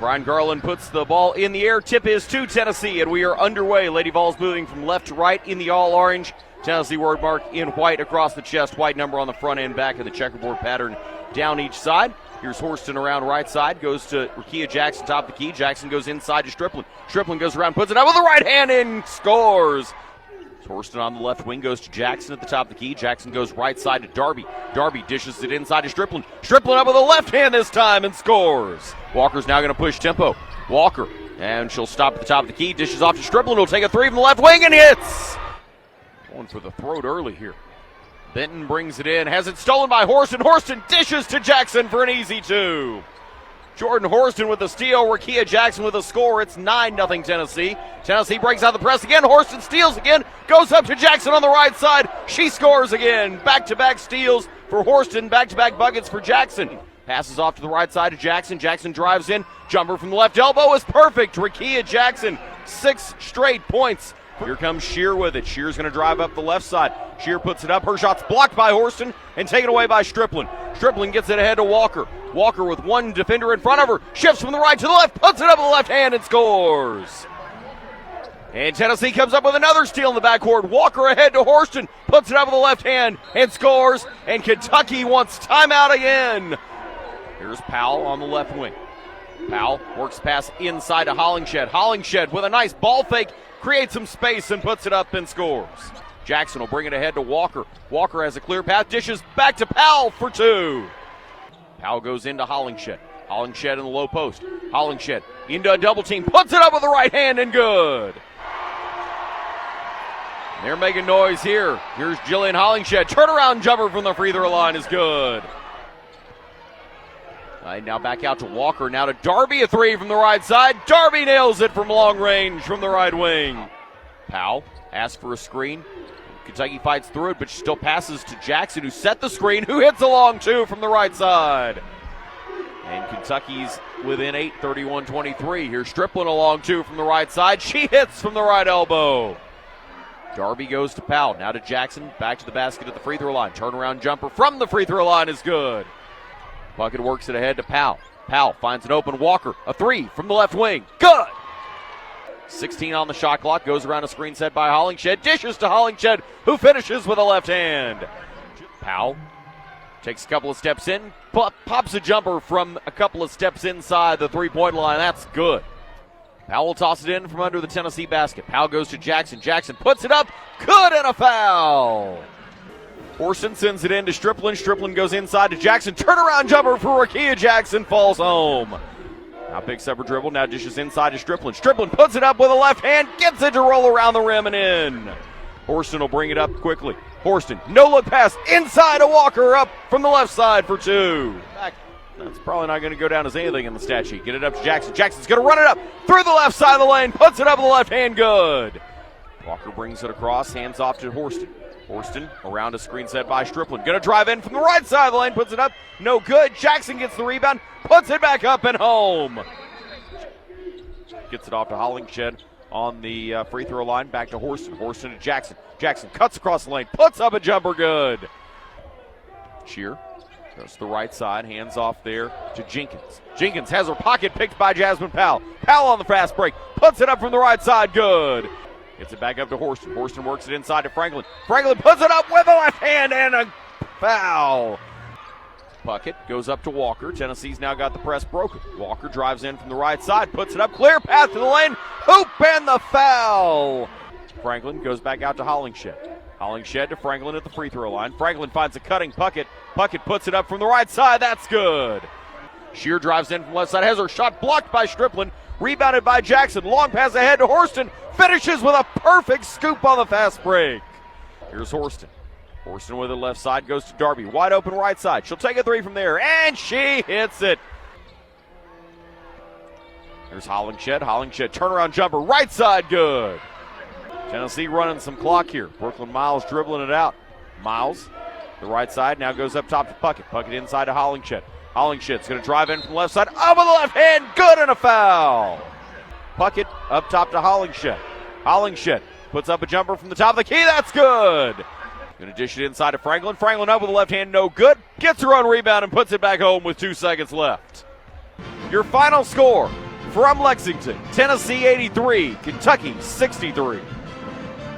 Brian Garland puts the ball in the air. Tip is to Tennessee, and we are underway. Lady Vols moving from left to right in the all-orange. Tennessee word mark in white across the chest. White number on the front and back of the checkerboard pattern down each side. Here's Horston around right side. Goes to Rakia Jackson, top of the key. Jackson goes inside to Striplin. Striplin goes around, puts it up with the right hand and scores. Horston on the left wing goes to Jackson at the top of the key. Jackson goes right side to Darby. Darby dishes it inside to Striplin. Striplin up with the left hand this time and scores. Walker's now going to push tempo. Walker, and she'll stop at the top of the key. Dishes off to Striplin. Will take a three from the left wing and hits. Going for the throat early here. Benton brings it in. Has it stolen by Horston. Horston dishes to Jackson for an easy two. Jordan Horston with the steal. Rakia Jackson with a score. It's 9-0 Tennessee. Tennessee breaks out the press again. Horston steals again. Goes up to Jackson on the right side. She scores again. Back-to-back steals for Horston. Back-to-back buckets for Jackson. Passes off to the right side to Jackson. Jackson drives in. Jumper from the left elbow is perfect. Rakia Jackson, 6 straight points. Here comes Shear with it. Shear's going to drive up the left side. Shear puts it up. Her shot's blocked by Horston and taken away by Striplin. Striplin gets it ahead to Walker. Walker with one defender in front of her. Shifts from the right to the left. Puts it up with the left hand and scores. And Tennessee comes up with another steal in the backcourt. Walker ahead to Horston. Puts it up with the left hand and scores. And Kentucky wants timeout again. Here's Powell on the left wing. Powell works pass inside to Hollingshed. Hollingshed with a nice ball fake. Creates some space and puts it up and scores. Jackson will bring it ahead to Walker. Walker has a clear path. Dishes back to Powell for two. Powell goes into Hollingshed. Hollingshed in the low post. Hollingshed into a double team. Puts it up with the right hand and good. They're making noise here. Here's Jillian Hollingshed. Turnaround jumper from the free throw line is good. Now back out to Walker. Now to Darby, a three from the right side. Darby nails it from long range from the right wing. Powell asks for a screen. Kentucky fights through it, but she still passes to Jackson, who set the screen, who hits a long two from the right side. And Kentucky's within 8, 31-23. Here's Striplin a long two from the right side. She hits from the right elbow. Darby goes to Powell. Now to Jackson. Back to the basket at the free throw line. Turnaround jumper from the free throw line is good. Bucket works it ahead to Powell. Powell finds an open Walker. A three from the left wing. Good! 16 on the shot clock. Goes around a screen set by Hollingshed. Dishes to Hollingshed, who finishes with a left hand. Powell takes a couple of steps in. Pops a jumper from a couple of steps inside the three-point line. That's good. Powell will toss it in from under the Tennessee basket. Powell goes to Jackson. Jackson puts it up. Good, and a foul. Horston sends it in to Striplin. Striplin goes inside to Jackson. Turnaround jumper for Rakia Jackson. Falls home. Now picks up her dribble. Now dishes inside to Striplin. Striplin puts it up with a left hand. Gets it to roll around the rim and in. Horston will bring it up quickly. Horston, no-look pass. Inside to Walker. Up from the left side for two. That's probably not going to go down as anything in the stat sheet. Get it up to Jackson. Jackson's going to run it up through the left side of the lane. Puts it up with the left hand. Good. Walker brings it across. Hands off to Horston. Horston around a screen set by Striplin. Going to drive in from the right side of the lane. Puts it up. No good. Jackson gets the rebound. Puts it back up and home. Gets it off to Hollingshed on the free throw line. Back to Horston. Horston to Jackson. Jackson cuts across the lane. Puts up a jumper. Good. Shear goes to the right side. Hands off there to Jenkins. Jenkins has her pocket picked by Jasmine Powell. Powell on the fast break. Puts it up from the right side. Good. Gets it back up to Horston. Horston works it inside to Franklin. Franklin puts it up with a left hand and a foul. Bucket goes up to Walker. Tennessee's now got the press broken. Walker drives in from the right side. Puts it up. Clear path to the lane. Hoop and the foul. Franklin goes back out to Hollingshed. Hollingshed to Franklin at the free throw line. Franklin finds a cutting Puckett. Puckett puts it up from the right side. That's good. Shear drives in from left side. Has her shot blocked by Striplin. Rebounded by Jackson. Long pass ahead to Horston. Finishes with a perfect scoop on the fast break. Here's Horston. Horston with the left side goes to Darby. Wide open right side. She'll take a three from there, and she hits it. Here's Hollingshed. Hollingshed turnaround jumper. Right side good. Tennessee running some clock here. Brooklyn Miles dribbling it out. Miles, the right side, now goes up top to Puckett. Puckett inside to Hollingshed. Hollingshed's going to drive in from the left side. Up with the left hand. Good, and a foul. Puckett up top to Hollingshed. Hollingshed puts up a jumper from the top of the key. That's good. Going to dish it inside to Franklin. Franklin up with the left hand. No good. Gets her own rebound and puts it back home with 2 seconds left. Your final score, From Lexington, Tennessee 83, Kentucky 63.